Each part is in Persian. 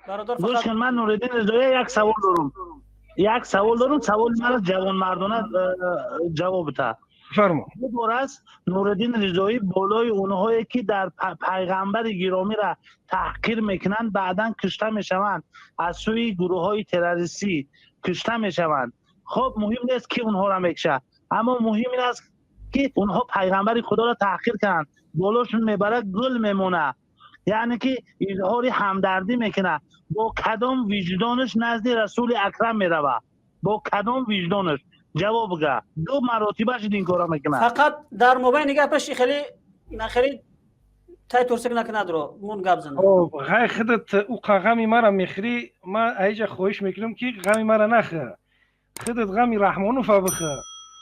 برادر گوش فقط کن، من نوردین رضایی یک سوال دارم. سوال من جوان مردانه جواب بده. فرما. دو دور است نوردین رضایی بالای اونهایی که در پیغمبر گرامی را تحقیر میکنند بعداً کشته میشوند، از سوی گروه های تروریستی کشته میشوند. خب مهم نیست که اونها را میکشه، اما مهم این است که اونها پیغمبر خدا را تحقیر کردند، بالاشون میبره گل میمونه، یعنی که اظهار همدردی میکنه. با کدام وجدانش نزد رسول اکرم میروه؟ با کدام وجدانش؟ جواب بگه. دو مراتبه شد این کارا میکنه. فقط در موبایل نگاه پشی خیلی نخری تای ترسک نکنه درو مون گپ زنه. خب غای خودت او غمی مرا میخری، من ایجا خواهش میکنم که غمی مرا نخه، خودت غمی رحمانوف بخه.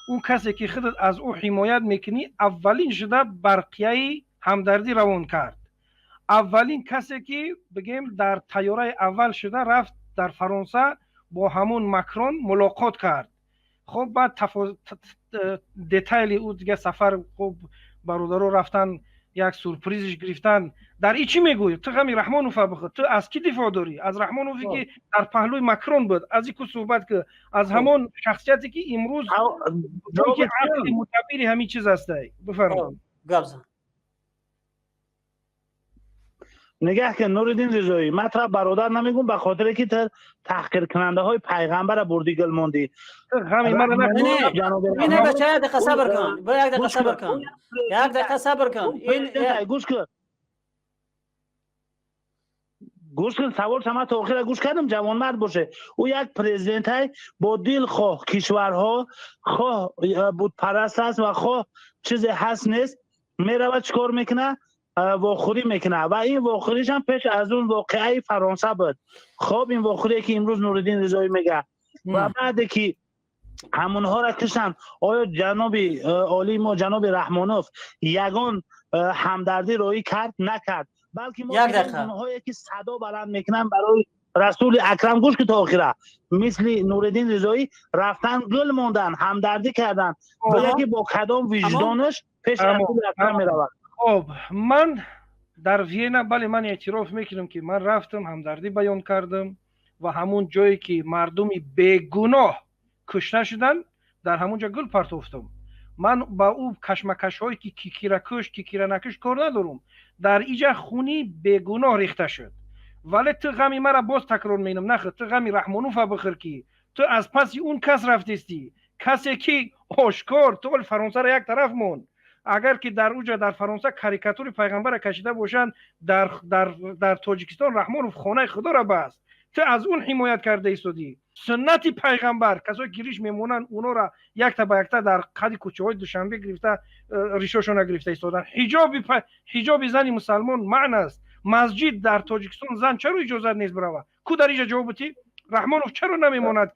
اون کسی که خودت از او حمایت میکنی اولین شده برقیه همدردی روان کرد. اولین کسی که بگیم در تیاره اول شده رفت در فرانسه با همون مکرون ملاقات کرد. خب بعد دیتیلی او دیگه سفر، خب برادرو رفتن یک سورپریزش گرفتن. در ای چی میگوی؟ تو غمی رحمانوف بخواد، تو از کی دفاع داری؟ از رحمانوفی که در پهلوی مکرون بود، از این صحبت که از همون شخصیتی که امروز جایی که عقل متبری همین چیز است. بفرمایید. گپ زن. نگه که نوردین رضایی مطلب برادر نمیگم به خاطر که تحقیر کننده های پیغمبر بردی گل موندی. همین من اینه بچه یک دقیقه صبر کن. با یک دقیقه صبر کن. یک دقیقه صبر کن. این گوش کن سوال شما تا آخر گوش کردم جوان مرد باشه. او یک پرزیدنت های با دل خواه کشورها، خواه بود پرست است و خواه چیزی هست نیست، میره چیکار میکنه؟ واخوری میکنه و این واخوریش هم پیش از اون واقعه فرانسه بود. خب این واخوری که امروز نوردین رضایی میگه و بعد که همونها را کشن، آیا جناب عالی ما جناب رحمانوف یگان همدردی روی کرد؟ نکرد، بلکه ما اونهایی که صدا بلند میکنن برای رسول اکرم، گوش که تا آخره، مثل نوردین رضایی رفتن گل موندن، همدردی کردن، ولی که با کدام وجدانش پیش رسول اکرم میرود. خب من در وینا بله من اعتراف میکنم که من رفتم همدردی بیان کردم و همون جایی که مردمی بیگناه کشته شدن در همونجا گل پرتافتم. من با او کشمکش هایی که کی را کش کی را نکش کار ندارم. در اینجا خونی بیگناه ریخته شد، ولی تو غمی مرا باز تکرار مینم نخ، تو غمی رحمانوف بخیر که تو از پس اون کس رفتیستی، کسی که آشکار تو فرانسه را یک طرف مون. اگر که در اوجا در فرانسه کاریکاتور پیغمبر کشیده باشند، در تاجیکستان رحمانوف خانه خدا را بست، تو از اون حمایت کرده ایستادی. سنت پیغمبر کسایی که ریش میمونن اونا را یک تا به یک تا در قد کوچه های دوشنبه گرفته ریشاشون گرفته ایستادن. حجاب زن مسلمان معنی است. مسجد در تاجیکستان زن چرا اجازه نیست بروه؟ کو در اینجا جوابتی؟ رحمانوف چرا نمیماند؟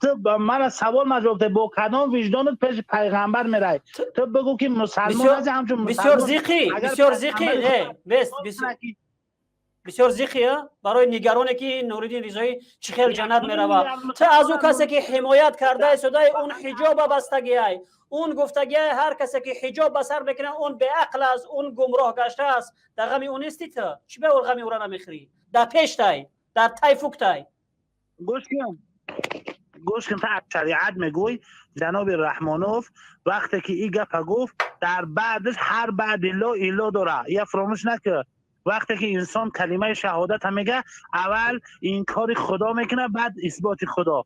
تو من سوال مجابته با کدام وجدانت پیش پیغمبر میرای؟ تو بگو که مسلمان از همچون بسیار زیقی بسیار زیخیه برای نگرانی که نوردین رضایی چه خیلی جنت میروه. تو از اون کسی که حمایت کرده ایستاده اون حجاب بستگی ای، اون گفتگی هر کسی که حجاب بسر بکنه اون به عقل است، اون گمراه گشته است. در غمی اون استی تو چی به غمی او را نمیخری؟ در پیش تای در تای فوق تای گوش کن. تا شریعت میگوی جناب رحمانوف وقتی که این گپ گفت در بعدش هر بعد الا داره، یا فراموش نکن. وقتی که انسان کلمه شهادت هم میگه اول این کار خدا میکنه بعد اثبات خدا.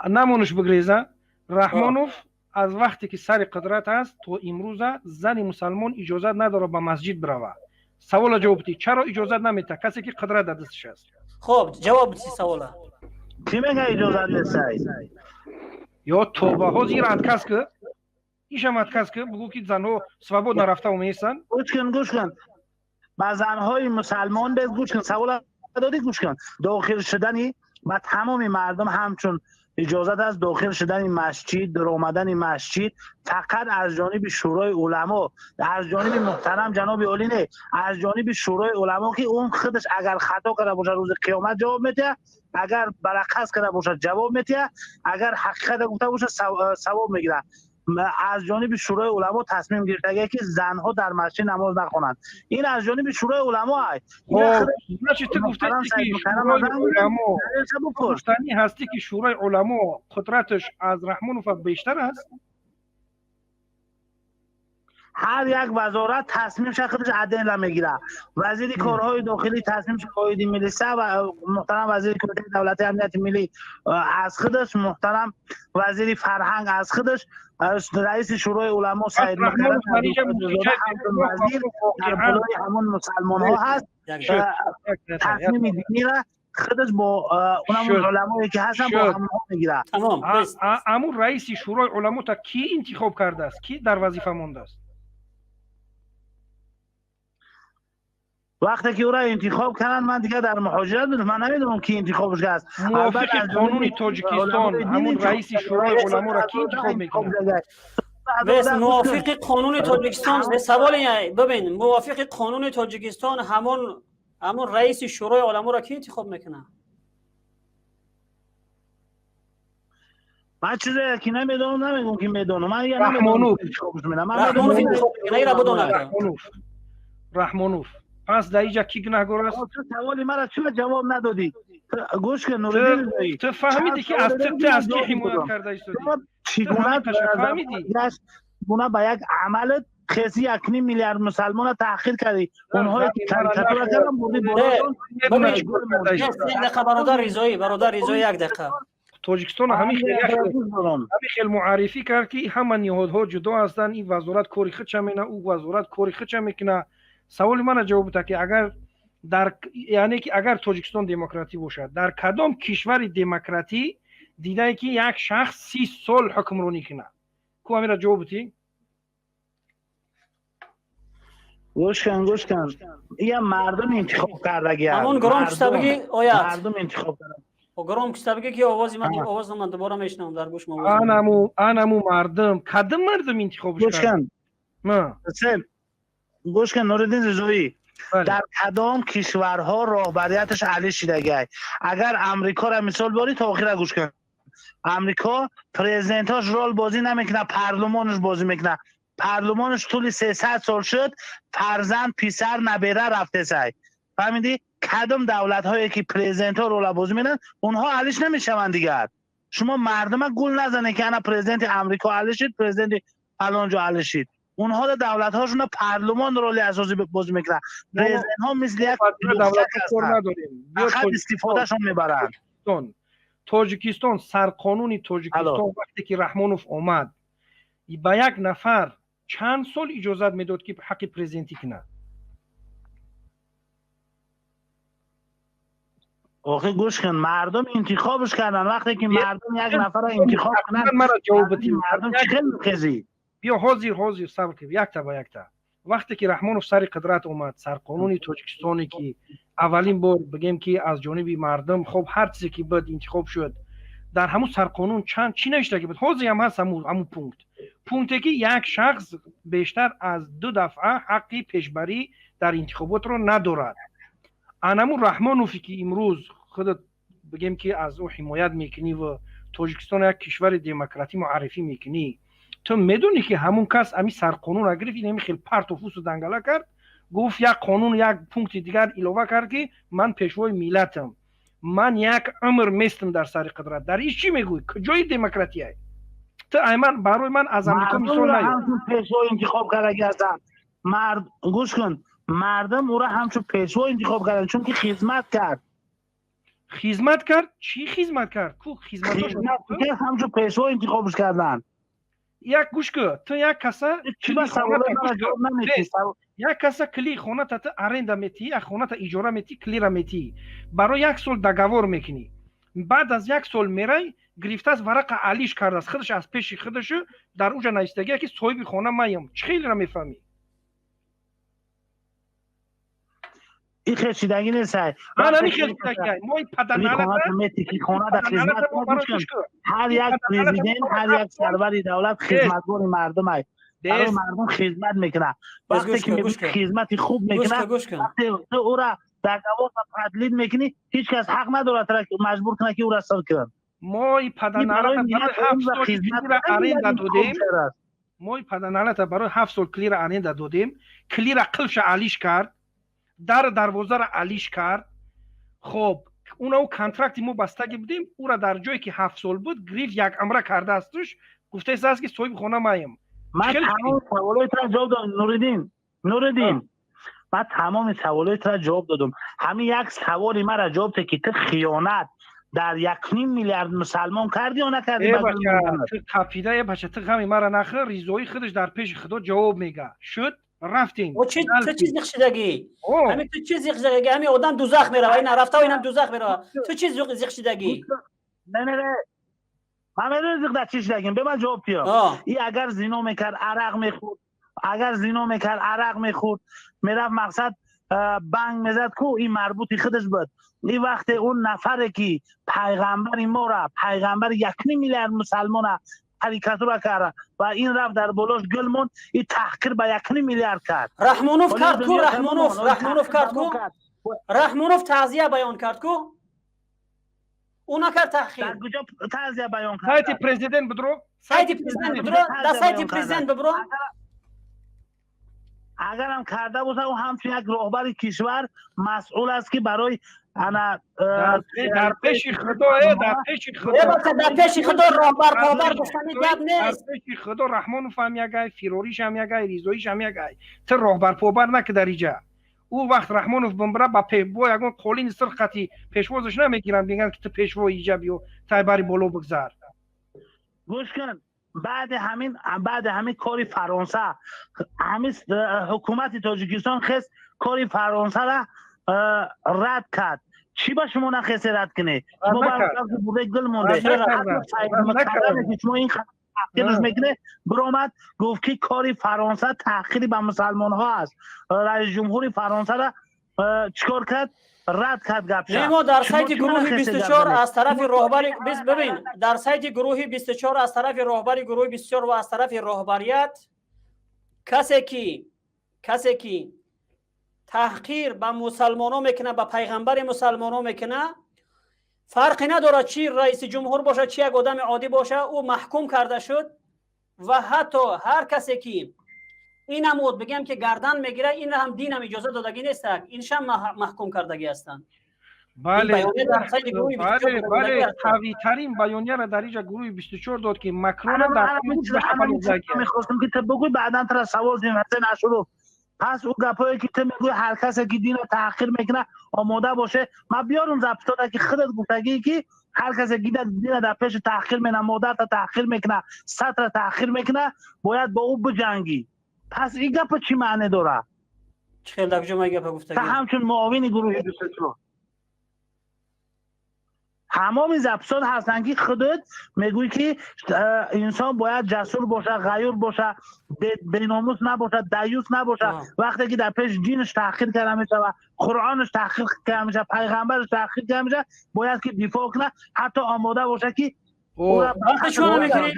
نمونش بگریزه رحمانوف از وقتی که سر قدرت است تو امروز زن مسلمان اجازه نداره به مسجد بروه. سوال جوابتی چرا اجازه نمیده کسی که قدرت در دستش است؟ خب جواب بدی سوالا. کی میگه اجازه نیست؟ یا توبه ها زیر ادکس که ایشم ادکس که بگو که زنها سوابود نرفته و میستن. گوش کن با زنهای مسلمان به گوش کن. سوال دادی گوش کن. داخل شدنی و تمام مردم همچون اجازت از داخل شدن مسجد، در آمدن مسجد فقط از جانب شورای علما، از جانب محترم جناب عالی نه، از جانب شورای علما که اون خودش اگر خطا کرده باشه روز قیامت جواب میده، اگر برعکس کرده باشه جواب میده، اگر حقیقت گفته باشه ثواب میگیره. از جانب شورای علما تصمیم گرفته که زنها در مسجد نماز نخوانند. این از جانب شورای علما است. چه تو گفته که شورای علما گفتنی هستی که شورای علما قدرتش از رحمانوف بیشتر است؟ هر یک وزارت تصمیمش خودش عدل میگیره. وزیر کارهای داخلی تصمیمش قائد ملیسه و محترم وزیر کمیته دولتی امنیت ملی از خودش، محترم وزیر فرهنگ از خودش، رئیس شورای علما سید مکرم وزیر در بالای همون مسلمان ها هست تصمیم دینی را خودش با اونم علمایی که هستن با همون ها میگیره. تمام. امون رئیس شورای علما تا کی انتخاب کرده است؟ کی در وظیفه مانده است؟ وقتی که او را انتخاب کردن من دیگه در محاجرت بودم، من نمیدونم کی انتخابش است. موافق قانون تاجیکستان همون رئیس شورای علما را کی انتخاب میکنه؟ بس موافق قانون تاجیکستان سوال اینه، ببین موافق قانون تاجیکستان همون رئیس شورای علما را کی انتخاب میکنه؟ من چیزی که نمیدونم نمیگم که میدونم. من یه رحمانوف رحمانوف پس در اینجا کی گناهگار است؟ سوالی مرا چرا جواب ندادی؟ گوش کن نوردین رضایی، تو فهمیدی که از کی حمایت کرده ایستادی؟ چگونه فهمیدی؟ گونه به یک عمل خیزی 1.5 میلیارد مسلمان تأخیر کردی. اونهایی که کاریکاتور کردن بودی برادر رضایی یک دقیقه. تاجیکستان همین خیلی معرفی کرد که همه نهادها جدا هستند. این وزارت کاری خودش میکنه، او وزارت کاری خودش میکنه. سوال من جواب بده که اگر تاجیکستان دموکراتی باشد، در کدام کشور دموکراتی دیده که یک شخص 30 سال حکمرانی کنه؟ کو همین را جواب بدی؟ گوش کن این مردم انتخاب کرده. همون گرام کشته بگی آیت مردم انتخاب کرده. گرام کشته بگی که آواز من دوباره میشنم در گوش ما. آنمو مردم کدام مردم انتخابش کرده؟ گوش کن نوردین رضایی، در کدام کشورها رهبریتش علی شیدگی. اگر امریکا را مثال باری تا آخر گوش کن. امریکا پرزیدنتاش رول بازی نمیکنه، پارلمانش بازی میکنه. پارلمانش طول 300 سال شد، فرزند پسر نبیره رفته سای. فهمیدی؟ کدام دولت هایی که پرزیدنت ها رول بازی میکنن اونها علیش نمیشوند دیگر. شما مردم گول نزنه که انا پرزیدنت امریکا علی شد، پرزیدنت فلانجا علی شد. اونها در دولت هاشون پارلمان رول اساسی بازی میکنن. پرزیدنت ها مثل یک دولت نداریم، فقط استفاده شون میبرن. تاجیکستان سرقانون تاجیکستان وقتی که رحمانوف اومد با یک نفر چند سال اجازت میداد که حق پرزیدنتی کنه؟ آخه گوش کن، مردم انتخابش کردن. وقتی که مردم یک نفر را انتخاب کنن مرا جواب بدید. مردم چه خیلی بیا حاضر صبر کن یک تا وقتی که رحمانوف سر قدرت اومد، سرقانون تاجیکستانی که اولین بار بگیم که از جانب مردم خب هر چیزی که بود انتخاب شد، در همون سرقانون چی نوشته که بود؟ حاضر هم هست همون پونکتی که یک شخص بیشتر از 2 دفعه حقی پیشبری در انتخابات رو ندارد. انمون رحمانوفی که امروز خودت بگیم که از او حمایت میکنی و تاجیکستان یک کشور دموکراتی معرفی میکنی، تو میدونی که همون کس امی سرقانون را گرفت، این خیلی پرت و فوس و دنگله کرد، گفت یک قانون یک پونکت دیگر اضافه کرد که من پیشوای ملتم، من یک عمر میستم در سر قدرت. در این چی میگوی؟ کجای دموکراتی است؟ تو ایمن برای من از امریکا مثال نیار. همون پیشوای انتخاب کرده هستن. گوش کن، مردم او را همچون پیشوا انتخاب کردن چون که خدمت کرد. چی خدمت کرد؟ کو خدمت کرد همچون پیشوا انتخابش کردن. یک گوش که تو یک کسا کلی خونه تا ارنده میتی، یک خونه تا اجاره میتی، کلی را میتی، برای 1 سال دگاور میکنی، بعد از 1 سال میری گرفته از ورق علیش کرده است، خودش از پیش خودش در اونجا نایستگی که صاحب خونه مایم. چه خیلی را میفهمی؟ این خیشیدگی نیست. من همین خیشیدگی ما این پدرنالت خونه در خدمت هر یک پرزیدنت، هر یک سرور دولت خدمتگار مردم است. برای مردم خدمت میکنه. وقتی که میگوش خدمتی خوب میکنه، وقتی او را در دوام تقلید میکنی، هیچ کس حق نداره مجبور کنه که او را سر کنه. مای پدرنالت برای 7 سال کلیر آرنده دادیم. مای پدرنالت برای 7 سال کلیر آرنده دادیم. کلیر قلش علیش کرد. در دروازه را علیش کرد. خب اونو کانترکتی ما بستگی بودیم. او را در جایی که 7 سال بود گریف یک امره کرده استش. گفته است که صاحب خونه مایم. من تمام سوالات را جواب دادم. نوردین من تمام سوالات را جواب دادم. همین یک سوالی مرا جواب ده که تو خیانت در 1.5 میلیارد مسلمان کردی یا نکردی؟ تو کپیده بچه تو همین مرا نخره ریزوی خودش در پیش خدا جواب میگه. شد رفتیم. او چه چیز زیخشیدگی؟ همین تو چیز زیخشیدگی؟ همین آدم دوزخ میره. این رفته و اینم دوزخ میره. تو چیز زیخشیدگی؟ نه من میدونم زیخ چیش دگیم. به من جواب بیا. این اگر زنا میکرد عرق میخورد میرفت مقصد بنگ میزد کو این مربوطی خودش بود. این وقت اون نفره که پیغمبر ما را پیغمبر 1.5 میلیارد مسلمان کاریکاتور کرد و این رفت در بلاش گل موند، این تحقیر به 1.5 میلیارد کرد. رحمانوف کرد کو؟ رحمانوف تعزیه بیان کرد کو؟ اونا کرد تحقیر. در کجا تعزیه بیان کرد؟ سایت پرزیدنت بدرو. در سایت پرزیدنت ببرو. اگر هم کرده باشه او همچون یک رهبر کشور مسئول است که برای انا در پیش خدا در پیش خدا رهبر پاور گفتنی گپ نیست. در پیش خدا رحمانوف هم یگای، فیروریش هم یگای، ریزویش هم یگای. تو رهبر پاور نکه در اینجا. او وقت رحمانوف بمبره با پیشوا یگان قولین سرختی پیشوازش نمیگیرن میگن که تو پیشوا اینجا بیو تا بری بالا بگذار. گوش کن. بعد همین کاری فرانسه همین حکومت تاجیکستان خست کاری فرانسه را رد کرد. چی با شما نخست رد کنه؟ شما برای بوده گل مونده. شما این خطیرش میکنه برامد گفت که کاری فرانسه تحقیری به مسلمان ها است. رئیس جمهوری فرانسه را چکار کرد؟ رد کرد گپ. ما در سایت گروه 24 از طرف رهبر ببین در سایت گروه 24 از طرف رهبر گروه 24 و از طرف رهبریت کسی که تحقیر به مسلمانان میکنه به پیغمبر مسلمانان میکنه فرقی نداره چی رئیس جمهور باشه چی یک آدم عادی باشه او محکوم کرده شد و حتی هر کسی که این هم بگم که گردن میگیره این هم دین هم اجازه دادگی نیست اینش هم محکوم کردگی هستند. بله قوی ترین بیانیه را در اینجا گروه 24 داد که مکرون در میخواستم که تو بگوی بعدا تر سوال نشد. پس او گپایی که تو میگوی هر کسی که دین رو تحقیر میکنه آماده باشه. من بیارم ضبط داده که خودت گفتگی که هر کسی که دین در پیش تحقیر میکنه مادر تا تحقیر میکنه سطر تحقیر میکنه باید با او بجنگی. پس این گپ چی معنی داره؟ چه در کجا من گپ گفتگی؟ تا همچون معاون گروه 24 تمام ضبطات هستن که خودت میگوی که انسان باید جسور باشه، غیور باشه، بیناموس نباشه، دیوس نباشه. وقتی که در پیش دینش تحقیر کرده میشه و قرآنش تحقیر کرده میشه، پیغمبرش تحقیر کرده میشه، باید که دفاع کنه، حتی آماده باشه که وقتی شما میکنید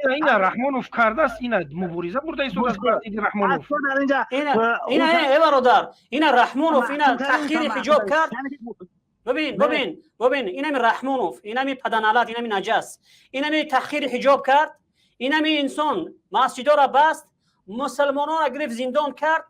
این رحمانوف کرده است. این مبارزه برده ایست از برای رحمانوف. این برادر این رحمانوف این تحقیر حجاب کرد. ببین اینم رحمانوف اینم پدنالات اینم نجس اینم تحقیر حجاب کرد. اینم انسان مسجدا را بست مسلمانان را گرفت زندان کرد.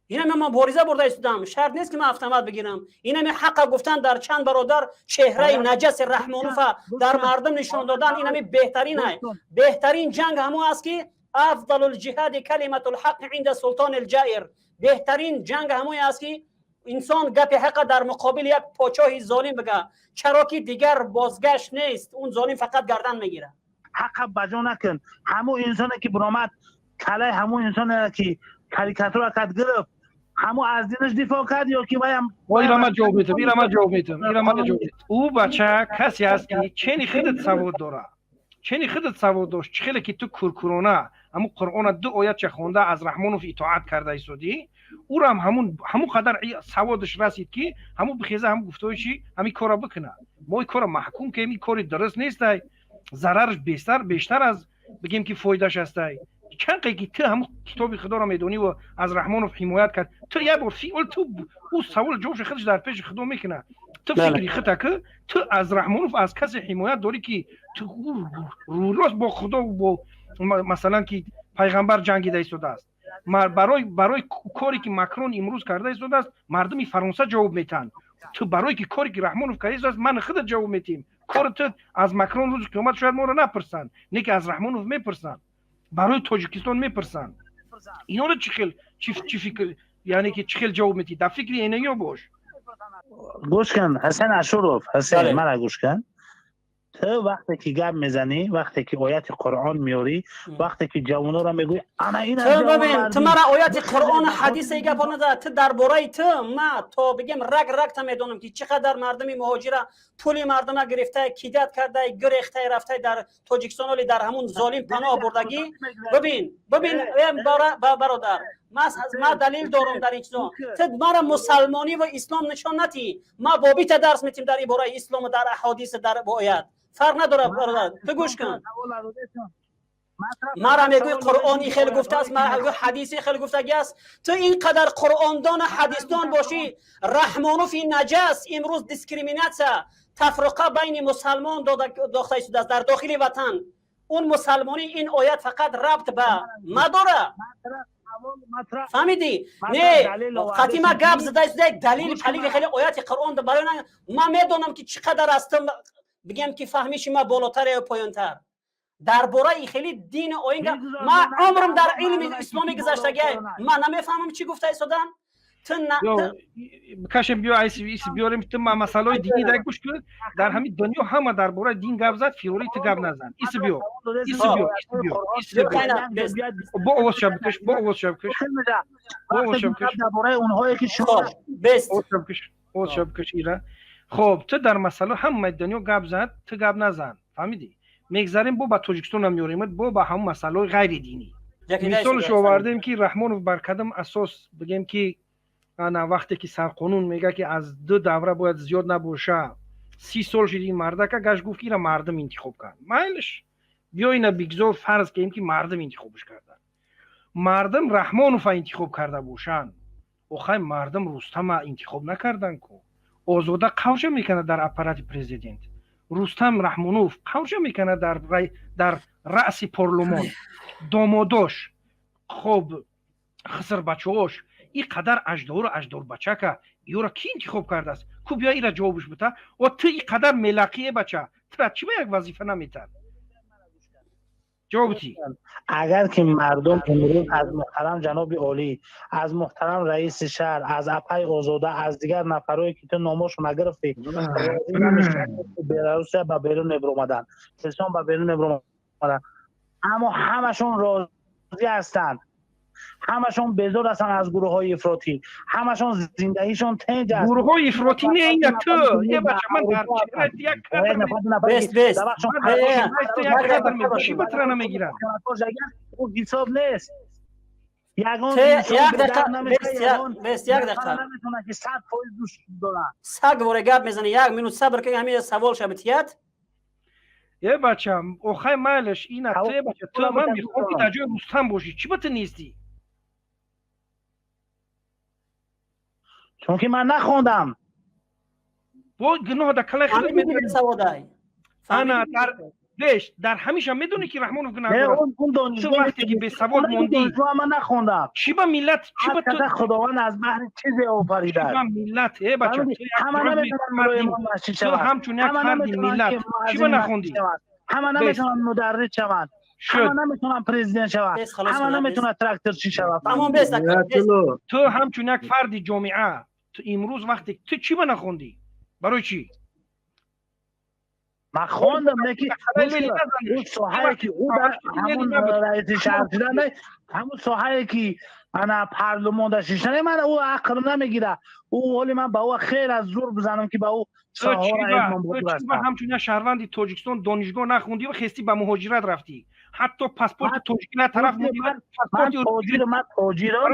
اینم مبارزه برده ایستادم. شرط نیست که من автомат بگیرم. اینم حق گفتن در چند برادر چهره نجس رحمانوف در مردم نشون دادن. اینم بهترین است. بهترین جنگ همون است که افضل الجهاد کلمت الحق عند سلطان الجائر. بهترین جنگ همون است که انسان گپ حق در مقابل یک پادشاه ظالم بگه. چرا که دیگر بازگشت نیست. اون ظالم فقط گردن میگیره. حق بجا نکن. همون انسانی که برآمد کله همون انسانی که کاریکاتور کرد گرفت همون از دینش دفاع کرد یا که ایرما جواب میتم او بچه کسی هست که چنی خودت سواد داره چنی خودت سواد داشت چخیلی که تو کرکرونه همون قرآن 2 آیت چه خونده از رحمانوف اطاعت کرده ایستادی او را همون قدر سوادش رسید که همون بخیزه هم گفته چی همین کارا بکنه. ما این کارا محکوم که این کاری درست نیست، ضررش بیشتر از بگیم که فایدهش هست. چند که تو هم کتاب خدا را میدونی و از رحمانوف حمایت کرد، تو یه بار فیول تو او سوال جوش خودش در پیش خدا میکنه، تو فکری خطا که تو از رحمانوف از کسی حمایت داری که تو رو راست با خدا و با مثلا که پیغمبر جنگیده ایستاده است. برای کاری که ماکرون امروز کرده ایستاده است مردم فرانسه جواب میتن. تو برای که کاری که رحمانوف کرده است من خودت جواب میتیم. کارت از ماکرون روز که اومد شاید ما رو نپرسن، نه که از رحمانوف میپرسن، برای تاجیکستان میپرسن. اینا رو چی فکر یعنی که چه خیلی جواب میدی؟ در فکر اینیا باش. گوش کن حسن اشرف، حسن من گوش کن. تو وقتی که گپ میزنی، وقتی که آیات قرآن میاری، وقتی که جوونا رو میگوی انا این تو ببین تو مرا آیات قرآن حدیث گپ نده. تو درباره تو ما تو بگم رگ تا میدونم که چقدر مردمی مهاجر پولی مردم گرفته، کیدت کرده، گریخته رفته در تاجیکستان ولی در همون ظالم پناه بردگی. ببین برادر ما دلیل دارم در این چیزا. تو مرا مسلمانی و اسلام نشان ندی. ما بابیت درس میتیم در عباره اسلام و در احادیث در آیات. فرق نداره برادر. تو گوش کن. مرا میگوی قرآنی خیلی گفته است، مرا میگوی حدیثی خیلی گفتگی است. تو اینقدر قرآن دان حدیث دان باشی، رحمانوف نجس امروز دیسکریمیناسیون تفرقه بین مسلمان داخته شده است در داخل وطن. اون مسلمانی این آیت فقط ربط به مداره. فهمیدی؟ نه خاطی ما گپ زده دلیل خیلی آیات قرآن برای ما میدونم که چقدر هستم بگم که فهمیش ما بالاتر و پایینتر درباره خیلی دین آیین. ما عمرم در علم اسلامی گذشتگی ما نمیفهمم چی گفته ایستادن. کاشم بیا ایسی بیاریم تو مسائل دینی در گوش کن. در همین دنیا همه درباره دین گپ زد، فیوری تو گپ نزن. ایسی بیا با آواز شبکش درباره اونهایی که شما بست آواز شبکش ایران. خب تو در مسئله همه دنیا گپ زد، تو گپ نزن. فهمیدی؟ میگذاریم با تاجیکستان هم میاریم با همون مسائل غیر دینی. مثالش آوردیم که رحمانوف بر کدام اساس بگیم که انا وقتی که سرقانون میگه که از 2 دوره باید زیاد نباشه، 30 سال شدی مرده که گشت گفت که را مردم انتخاب کرد. مایلش بیا اینا بگذار فرض کنیم که مردم انتخابش کردن. مردم رحمانوف انتخاب کرده باشن، آخه مردم رستم انتخاب نکردن کو. آزاده قوش میکنه در اپارات پرزیدنت. رستم رحمانوف قوش میکنه در رأس پارلمان. داماداش خب خسر بچه‌هاش این قدر اجدار بچه که یورا کی انتخاب کرده است کو بیا ایرا جوابش بده. و تو این قدر ملقیه بچه تو چی به یک وظیفه نمیتن جوابتی؟ اگر که مردم امروز از محترم جناب عالی، از محترم رئیس شهر، از اپای آزاده، از دیگر نفرایی که تو نامش نگرفتی بلاروس با بیرون نبرومدن سیستان با بیرون نبرومدن، اما همشون راضی هستند، همشون بیزار هستن از گروه های افراطی، همشون زندگیشون تنج است. گروه های افراطی نه این تو یه بچه من در چهرت یک بست چی بطره نمیگیرن او حساب نیست. یک دقیقه نمیتونه که 100% دوش دارن سگ وره گپ میزنه. 1 منوت صبر که همین سوال شبتیت یه بچه اوخای مالش این تو یه بچه تو من میخوام که در جای رستم باشی چی بطه نیستی؟ چون که من نخوندم. با گناه در کلای خیلی میدونی سوادای انا در همیشه میدونی که رحمانوف گناه نه دارد. اون تو وقتی که به سواد موندی من نخوندم. چی با ملت چی با تو خداوند از بحر چیزی آفریده چی با ملت بچه تو همچون یک فردی ملت چی با نخوندی؟ همه نمیتونن مدرس شوند، همه نمیتونن پرزیدنت شوند، همه نمیتونن تراکتورچی شوند. تمام بس تو همچون یک فردی جامعه تو امروز وقتی تو چی با نخوندی؟ برای چی؟ من خوندم نکی اون ساحه که او در همون رئیس شهر شدن، همون ساحه که انا پارلمان داشتن من او عقل نمیگیره. او ولی من با او خیر از زور بزنم که با او ساحه را همچون شهروندی تاجیکستان دانشگاه نخوندی و خستی به مهاجرت رفتی، حتی پاسپورت تاجیک طرف من تاجر